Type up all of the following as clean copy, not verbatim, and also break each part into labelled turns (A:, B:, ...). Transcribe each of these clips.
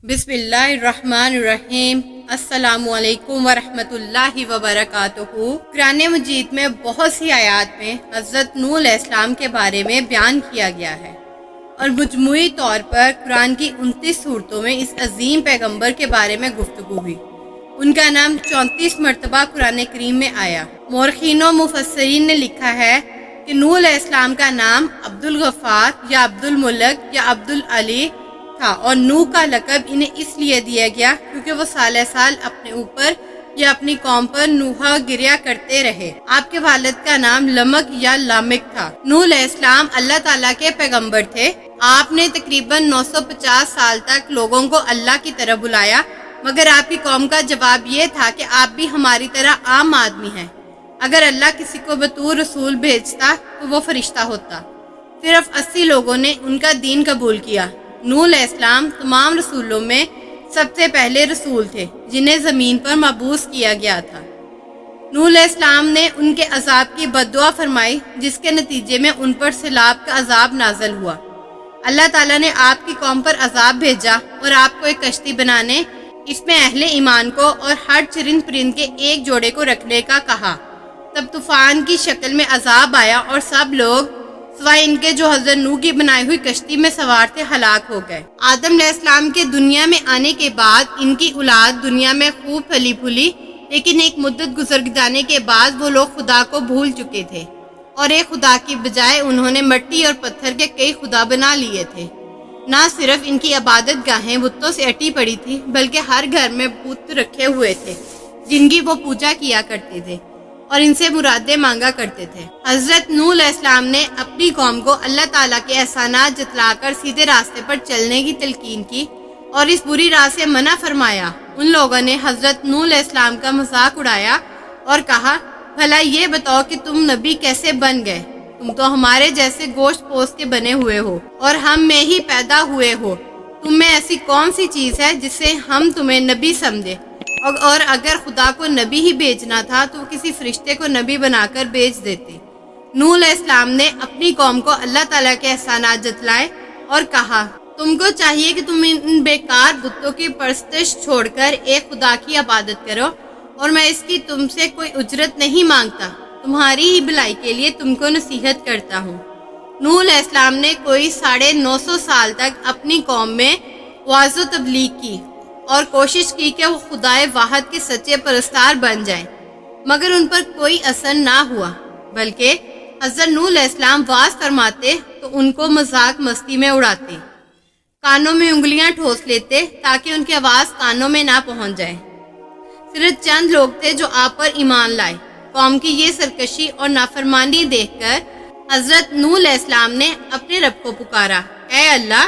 A: بسم اللہ الرحمن الرحیم۔ السلام علیکم ورحمۃ اللہ وبرکاتہ۔ قرآن مجید میں بہت سی آیات میں حضرت نوح علیہ السلام کے بارے میں بیان کیا گیا ہے اور مجموعی طور پر قرآن کی 29 صورتوں میں اس عظیم پیغمبر کے بارے میں گفتگو ہوئی۔ ان کا نام 34 مرتبہ قرآن کریم میں آیا۔ مورخین و مفسرین نے لکھا ہے کہ نوح علیہ السلام کا نام عبد الغفار یا عبد الملک یا عبد العلی تھا اور نوح کا لقب انہیں اس لیے دیا گیا کیونکہ وہ سال سال اپنے اوپر یا اپنی قوم پر نوحہ گریا کرتے رہے۔ آپ کے والد کا نام لمک یا لامک تھا۔ نوح علیہ السلام اللہ تعالیٰ کے پیغمبر تھے۔ آپ نے تقریباً 950 سال تک لوگوں کو اللہ کی طرف بلایا، مگر آپ کی قوم کا جواب یہ تھا کہ آپ بھی ہماری طرح عام آدمی ہیں۔ اگر اللہ کسی کو بطور رسول بھیجتا تو وہ فرشتہ ہوتا۔ صرف 80 لوگوں نے ان کا دین قبول کیا۔ نوح علیہ السلام تمام رسولوں میں سب سے پہلے رسول تھے جنہیں زمین پر مبعوث کیا گیا تھا۔ نوح علیہ السلام نے ان کے عذاب کی بد دعا فرمائی، جس کے نتیجے میں ان پر سیلاب کا عذاب نازل ہوا۔ اللہ تعالیٰ نے آپ کی قوم پر عذاب بھیجا اور آپ کو ایک کشتی بنانے، اس میں اہل ایمان کو اور ہر چرند پرند کے ایک جوڑے کو رکھنے کا کہا۔ تب طوفان کی شکل میں عذاب آیا اور سب لوگ سوائے ان کے جو حضرت نوح کی بنائی ہوئی کشتی میں سوار تھے ہلاک ہو گئے۔ آدم علیہ السلام کے دنیا میں آنے کے بعد ان کی اولاد دنیا میں خوب پھلی پھولی، لیکن ایک مدت گزر جانے کے بعد وہ لوگ خدا کو بھول چکے تھے اور ایک خدا کی بجائے انہوں نے مٹی اور پتھر کے کئی خدا بنا لیے تھے۔ نہ صرف ان کی عبادت گاہیں بتوں سے اٹی پڑی تھی، بلکہ ہر گھر میں بت رکھے ہوئے تھے جن کی وہ پوجا کیا کرتے تھے اور ان سے مرادیں مانگا کرتے تھے۔ حضرت نوح علیہ السلام نے اپنی قوم کو اللہ تعالیٰ کے احسانات جتلا کر سیدھے راستے پر چلنے کی تلقین کی اور اس بری راہ سے منع فرمایا۔ ان لوگوں نے حضرت نوح علیہ السلام کا مذاق اڑایا اور کہا، بھلا یہ بتاؤ کہ تم نبی کیسے بن گئے؟ تم تو ہمارے جیسے گوشت پوست کے بنے ہوئے ہو اور ہم میں ہی پیدا ہوئے ہو۔ تم میں ایسی کون سی چیز ہے جس سے ہم تمہیں نبی سمجھے؟ اور اگر خدا کو نبی ہی بھیجنا تھا تو وہ کسی فرشتے کو نبی بنا کر بھیج دیتے۔ نوح علیہ السلام نے اپنی قوم کو اللہ تعالیٰ کے احسانات جتلائے اور کہا، تم کو چاہیے کہ تم ان بیکار بتوں کی پرستش چھوڑ کر ایک خدا کی عبادت کرو اور میں اس کی تم سے کوئی اجرت نہیں مانگتا، تمہاری ہی بھلائی کے لیے تم کو نصیحت کرتا ہوں۔ نوح علیہ السلام نے کوئی 950 سال تک اپنی قوم میں وعظ و تبلیغ کی اور کوشش کی کہ وہ خدائے واحد کے سچے پرستار بن جائیں، مگر ان پر کوئی اثر نہ ہوا، بلکہ حضرت نوح علیہ السلام وعظ فرماتے تو ان کو مذاق مستی میں اڑاتے، کانوں میں انگلیاں ٹھوس لیتے تاکہ ان کی آواز کانوں میں نہ پہنچ جائے۔ صرف چند لوگ تھے جو آپ پر ایمان لائے۔ قوم کی یہ سرکشی اور نافرمانی دیکھ کر حضرت نوح علیہ السلام نے اپنے رب کو پکارا، اے اللہ،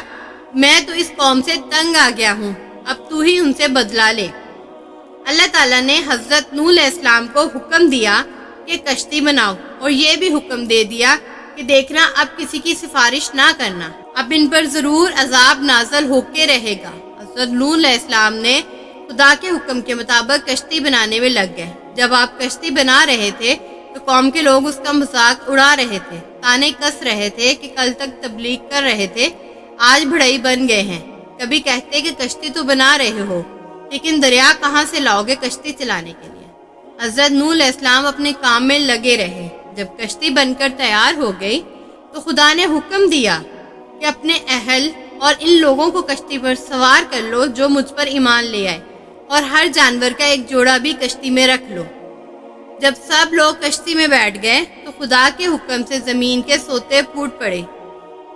A: میں تو اس قوم سے تنگ آ گیا ہوں، اب تو ہی ان سے بدلہ لے۔ اللہ تعالیٰ نے حضرت نوح علیہ السلام کو حکم دیا کہ کشتی بناؤ اور یہ بھی حکم دے دیا کہ دیکھنا اب کسی کی سفارش نہ کرنا، اب ان پر ضرور عذاب نازل ہو کے رہے گا۔ حضرت نوح علیہ السلام نے خدا کے حکم کے مطابق کشتی بنانے میں لگ گئے۔ جب آپ کشتی بنا رہے تھے تو قوم کے لوگ اس کا مذاق اڑا رہے تھے، تانے کس رہے تھے کہ کل تک تبلیغ کر رہے تھے، آج بڑھئی بن گئے ہیں۔ کبھی کہتے کہ کشتی تو بنا رہے ہو، لیکن دریا کہاں سے لاؤ گے کشتی چلانے کے لیے؟ حضرت نوح علیہ السلام اپنے کام میں لگے رہے۔ جب کشتی بن کر تیار ہو گئی تو خدا نے حکم دیا کہ اپنے اہل اور ان لوگوں کو کشتی پر سوار کر لو جو مجھ پر ایمان لے آئے، اور ہر جانور کا ایک جوڑا بھی کشتی میں رکھ لو۔ جب سب لوگ کشتی میں بیٹھ گئے تو خدا کے حکم سے زمین کے سوتے پھوٹ پڑے،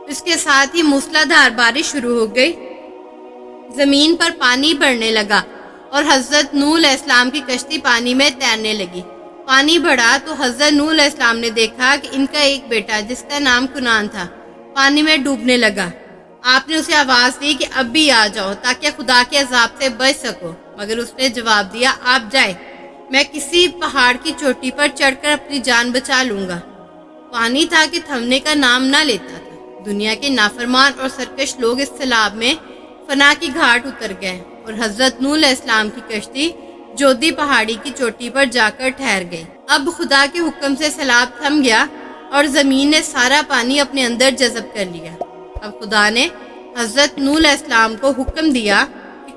A: اس کے ساتھ ہی موسلا دھار بارش شروع ہو گئی۔ زمین پر پانی بڑھنے لگا اور حضرت نوح علیہ السلام کی کشتی پانی میں تیرنے لگی۔ پانی بڑھا تو حضرت نوح علیہ السلام نے دیکھا کہ ان کا ایک بیٹا جس کا نام کنان تھا پانی میں ڈوبنے لگا۔ آپ نے اسے آواز دی کہ اب بھی آ جاؤ تاکہ خدا کے عذاب سے بچ سکو، مگر اس نے جواب دیا، آپ جائے، میں کسی پہاڑ کی چوٹی پر چڑھ کر اپنی جان بچا لوں گا۔ پانی تھا کہ تھمنے کا نام نہ لیتا تھا۔ دنیا کے نافرمان اور سرکش لوگ اس سیلاب میں فنا کی گھاٹ اتر گئے اور حضرت نوح علیہ السلام کی کشتی جودی پہاڑی کی چوٹی پر جا کر ٹھہر گئی۔ اب خدا کے حکم سے سیلاب تھم گیا اور زمین نے سارا پانی اپنے اندر جذب کر لیا۔ اب خدا نے حضرت نوح علیہ السلام کو حکم دیا کہ